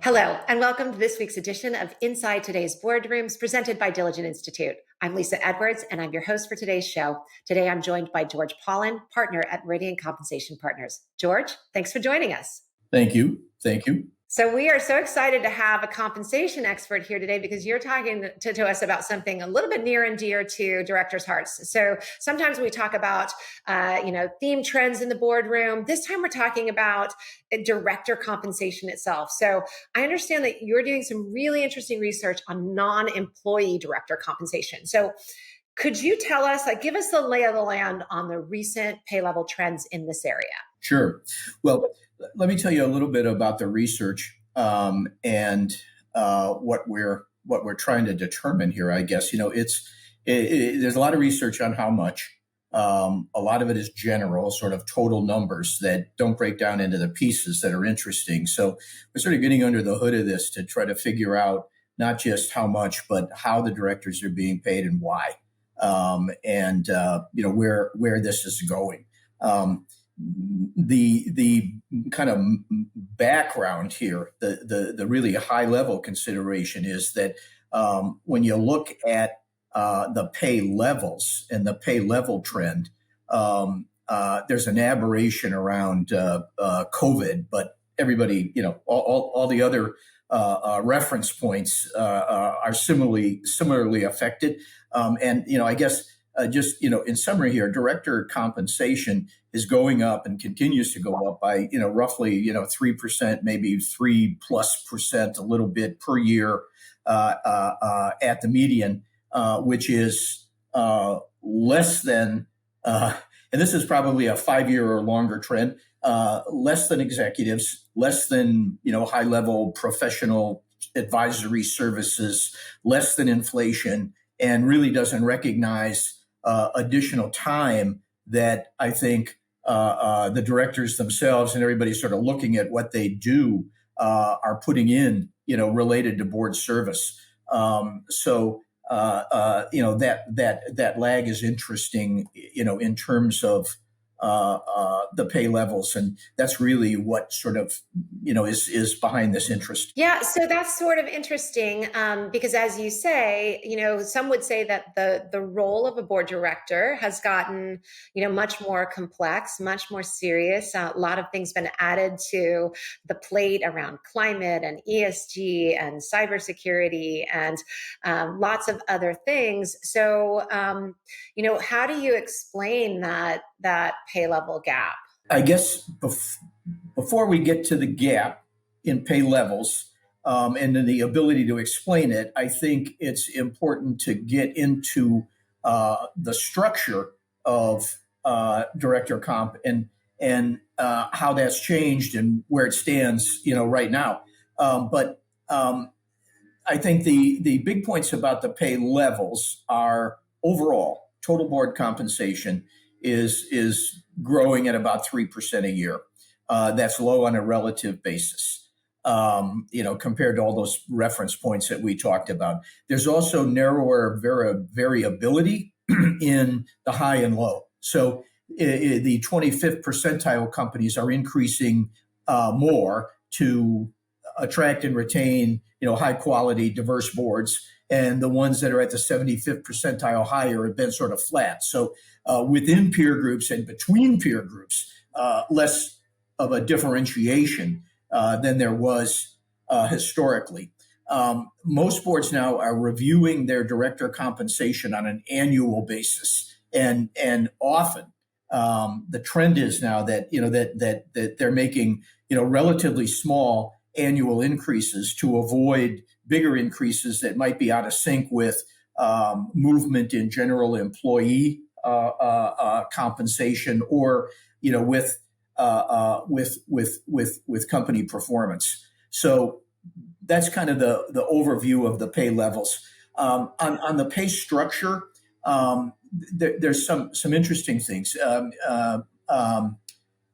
Hello, and welcome to this week's edition of Inside Today's Boardrooms, presented by Diligent Institute. I'm Lisa Edwards, and I'm your host for today's show. Today, I'm joined by George Paulin, partner at Meridian Compensation Partners. George, thanks for joining us. Thank you. Thank you. So we are so excited to have a compensation expert here today because you're talking to us about something a little bit near and dear to directors' hearts. So sometimes we talk about, theme trends in the boardroom. This time we're talking about director compensation itself. So I understand that you're doing some really interesting research on non-employee director compensation. So could you tell us, give us the lay of the land on the recent pay level trends in this area? Sure. Well, let me tell you a little bit about the research and what we're trying to determine here. I guess there's a lot of research on how much. A lot of it is general, sort of total numbers that don't break down into the pieces that are interesting. So we're sort of getting under the hood of this to try to figure out not just how much, but how the directors are being paid and why, and where this is going. The kind of background here, the really high level consideration is that when you look at the pay levels and the pay level trend, there's an aberration around COVID, but everybody, all the other reference points are similarly affected. I guess in summary here, director compensation is going up and continues to go up by, roughly, 3%, maybe 3+%, a little bit per year at the median, which is less than, and this is probably a 5-year or longer trend, less than executives, less than, high-level professional advisory services, less than inflation, and really doesn't recognize additional time that I think the directors themselves and everybody sort of looking at what they do are putting in, related to board service. That lag is interesting, in terms of the pay levels, and that's really what sort of is behind this interest. Yeah, so that's sort of interesting because, as you say, some would say that the role of a board director has gotten much more complex, much more serious. A lot of things been added to the plate around climate and ESG and cybersecurity and lots of other things. So, how do you explain that pay level gap? I guess before we get to the gap in pay levels and then the ability to explain it, I think it's important to get into the structure of director comp and how that's changed and where it stands, right now. But I think the big points about the pay levels are overall total board compensation is growing at about 3% a year. That's low on a relative basis, compared to all those reference points that we talked about. There's also narrower variability in the high and low. So the 25th percentile companies are increasing more to attract and retain, high quality, diverse boards. And the ones that are at the 75th percentile higher have been sort of flat. So within peer groups and between peer groups, less of a differentiation than there was historically. Most boards now are reviewing their director compensation on an annual basis, and often the trend is now that that they're making relatively small annual increases to avoid bigger increases that might be out of sync with movement in general employee compensation or with company performance. So that's kind of the overview of the pay levels. On the pay structure, there's some interesting things.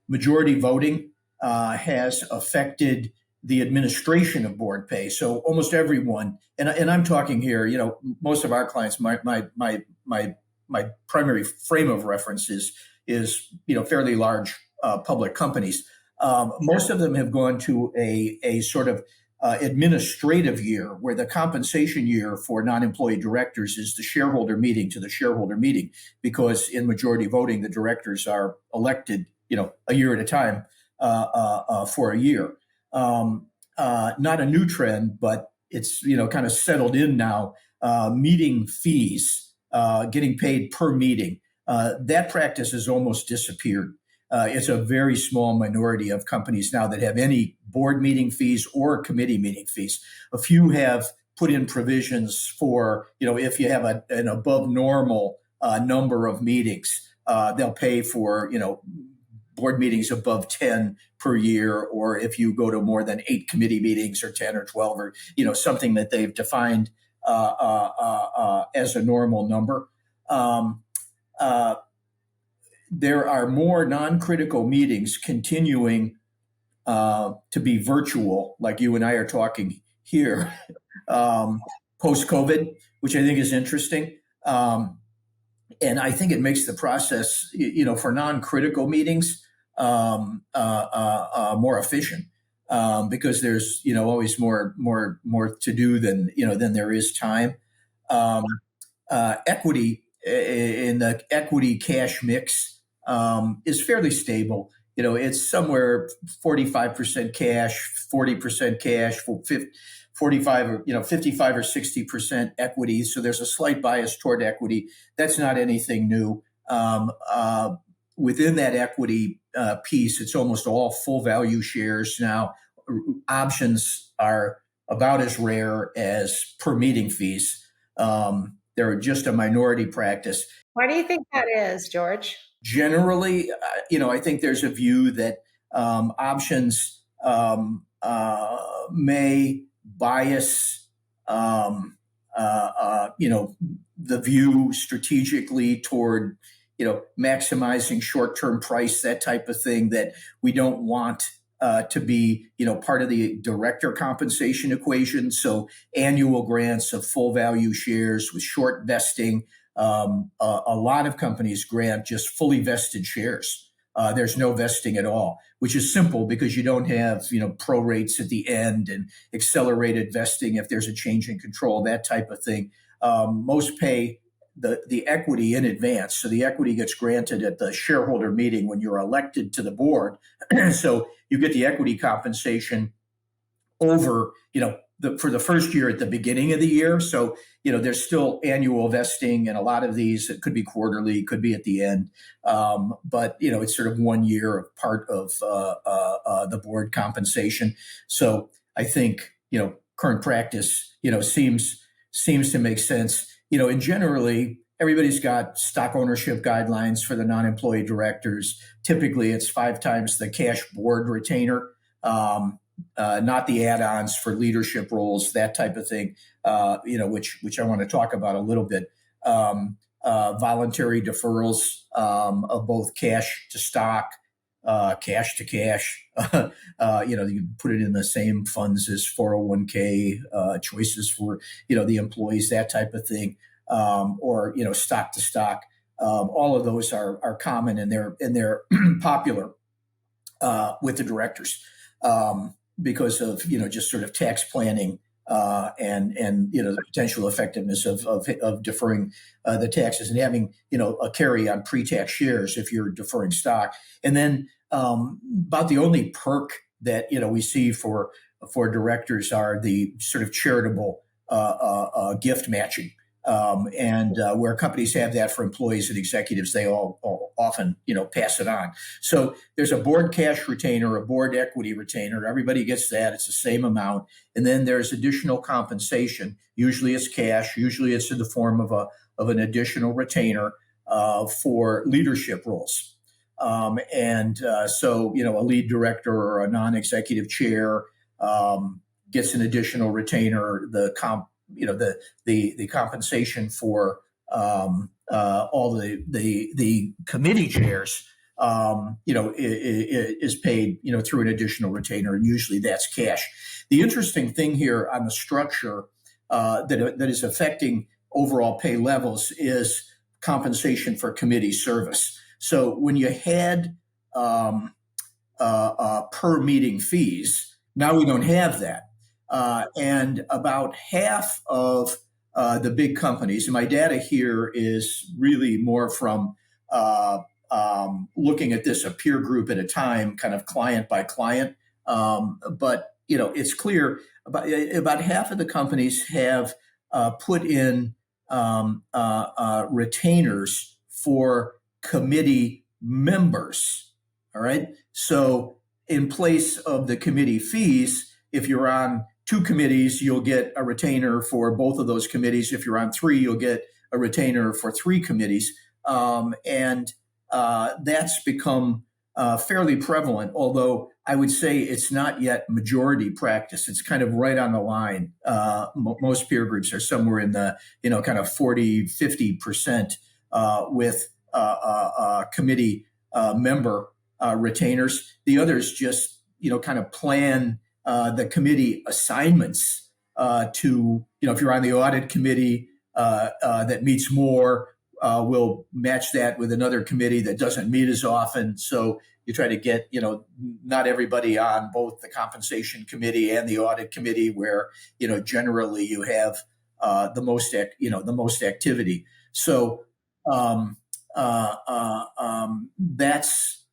Majority voting has affected the administration of board pay. So almost everyone, and I'm talking here, most of our clients, my primary frame of reference is fairly large public companies. Most of them have gone to a sort of administrative year, where the compensation year for non-employee directors is the shareholder meeting to the shareholder meeting, because in majority voting, the directors are elected, a year at a time for a year. Not a new trend, but it's kind of settled in now. Meeting fees, getting paid per meeting, that practice has almost disappeared. It's a very small minority of companies now that have any board meeting fees or committee meeting fees. A few have put in provisions for, if you have an above normal number of meetings, they'll pay for, board meetings above 10 per year, or if you go to more than 8 committee meetings or 10 or 12, or, something that they've defined as a normal number. There are more non-critical meetings continuing to be virtual, like you and I are talking here, post-COVID, which I think is interesting. And I think it makes the process, for non-critical meetings, more efficient, because there's, always more to do than there is time. Equity in the equity cash mix is fairly stable. It's somewhere 45% cash, 40% cash, 45 or 55 or 60% equity. So there's a slight bias toward equity. That's not anything new. Within that equity piece, it's almost all full value shares now. Options are about as rare as per meeting fees. They're just a minority practice. Why do you think that is, George? Generally, I think there's a view that options may bias, the view strategically toward, maximizing short-term price, that type of thing, that we don't want to be, part of the director compensation equation. So annual grants of full value shares with short vesting. A lot of companies grant just fully vested shares. There's no vesting at all, which is simple because you don't have, prorates at the end and accelerated vesting if there's a change in control, that type of thing. Most pay the equity in advance. So the equity gets granted at the shareholder meeting when you're elected to the board. So you get the equity compensation over, for the first year at the beginning of the year. So, there's still annual vesting, and a lot of these, it could be quarterly, could be at the end. But, it's sort of 1 year of part of the board compensation. So I think, current practice, seems to make sense. And generally, everybody's got stock ownership guidelines for the non-employee directors. Typically, it's 5 times the cash board retainer. Not the add-ons for leadership roles, that type of thing, which I want to talk about a little bit. Voluntary deferrals of both cash to stock, cash to cash. You can put it in the same funds as 401k, choices for, the employees, that type of thing, or, stock to stock. All of those are common, and they're popular with the directors. Because of just sort of tax planning and the potential effectiveness of deferring the taxes and having a carry on pre-tax shares if you're deferring stock. And then about the only perk that we see for directors are the sort of charitable gift matching. And where companies have that for employees and executives, they all often, pass it on. So there's a board cash retainer, a board equity retainer. Everybody gets that. It's the same amount. And then there's additional compensation. Usually it's cash. Usually it's in the form of an additional retainer for leadership roles. So, a lead director or a non-executive chair gets an additional retainer. The compensation for all the committee chairs, is paid, through an additional retainer, and usually that's cash. The interesting thing here on the structure that is affecting overall pay levels is compensation for committee service. So when you had per meeting fees, now we don't have that. And about half of the big companies, and my data here is really more from looking at this a peer group at a time, kind of client by client. But it's clear about half of the companies have put in retainers for committee members. All right. So in place of the committee fees, if you're on two committees, you'll get a retainer for both of those committees. If you're on three, you'll get a retainer for three committees. And that's become fairly prevalent, although I would say it's not yet majority practice. It's kind of right on the line. Most peer groups are somewhere in the, kind of 40, 50% with committee member retainers. The others just, kind of plan the committee assignments to, if you're on the audit committee that meets more, we'll match that with another committee that doesn't meet as often. So you try to get, not everybody on both the compensation committee and the audit committee where, generally you have the most activity. So that's,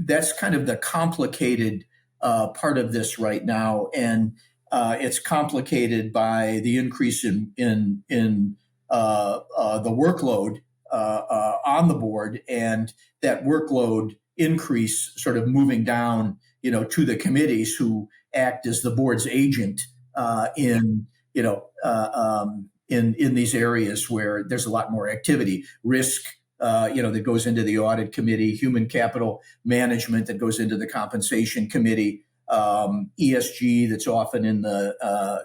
that's kind of the complicated part of this right now. And it's complicated by the increase in the workload on the board, and that workload increase sort of moving down, to the committees who act as the board's agent in these areas where there's a lot more activity, risk, that goes into the audit committee, human capital management that goes into the compensation committee, ESG that's often in the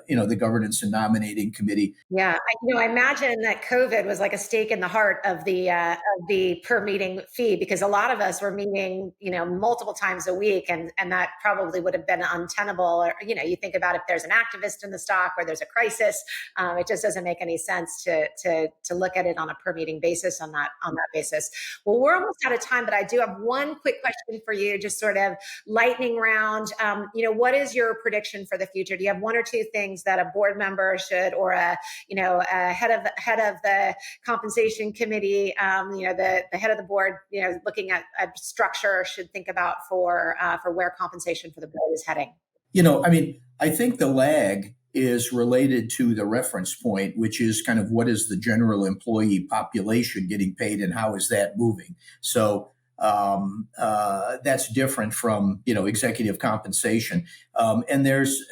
the governance and nominating committee. Yeah, I imagine that COVID was like a stake in the heart of the per meeting fee, because a lot of us were meeting multiple times a week, and that probably would have been untenable. Or you think about if there's an activist in the stock or there's a crisis, it just doesn't make any sense to look at it on a per meeting basis on that basis. Well, we're almost out of time, but I do have one quick question for you, just sort of lightning round. What is your prediction for the future? Do you have one or two things that a board member should, or a head of the compensation committee, the head of the board, looking at a structure, should think about for where compensation for the board is heading? I think the lag is related to the reference point, which is kind of what is the general employee population getting paid and how is that moving? So that's different from, executive compensation. And there's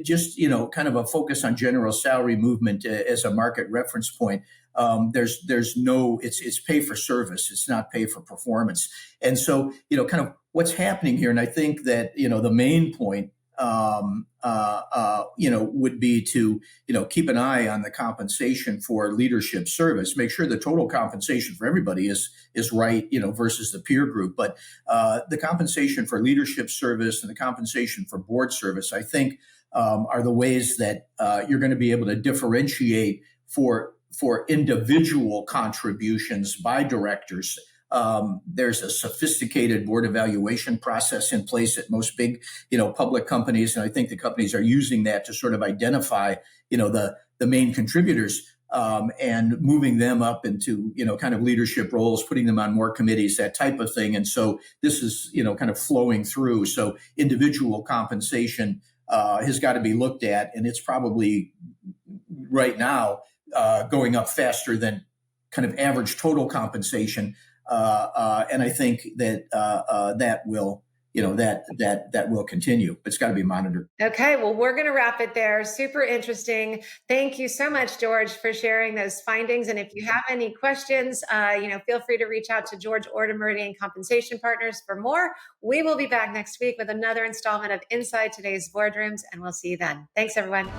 just, kind of a focus on general salary movement as a market reference point. There's no, it's pay for service. It's not pay for performance. And so, kind of what's happening here. And I think that, the main point, would be to, keep an eye on the compensation for leadership service, make sure the total compensation for everybody is right, versus the peer group. But the compensation for leadership service and the compensation for board service, I think, are the ways that you're going to be able to differentiate for individual contributions by directors. There's a sophisticated board evaluation process in place at most big, public companies. And I think the companies are using that to sort of identify, the main contributors, and moving them up into, kind of leadership roles, putting them on more committees, that type of thing. And so this is, kind of flowing through. So individual compensation has got to be looked at. And it's probably right now going up faster than kind of average total compensation. And I think that that will, that will continue. It's got to be monitored. Okay, well, we're going to wrap it there. Super interesting. Thank you so much, George, for sharing those findings. And if you have any questions, feel free to reach out to George or to Meridian Compensation Partners for more. We will be back next week with another installment of Inside Today's Boardrooms, and we'll see you then. Thanks, everyone.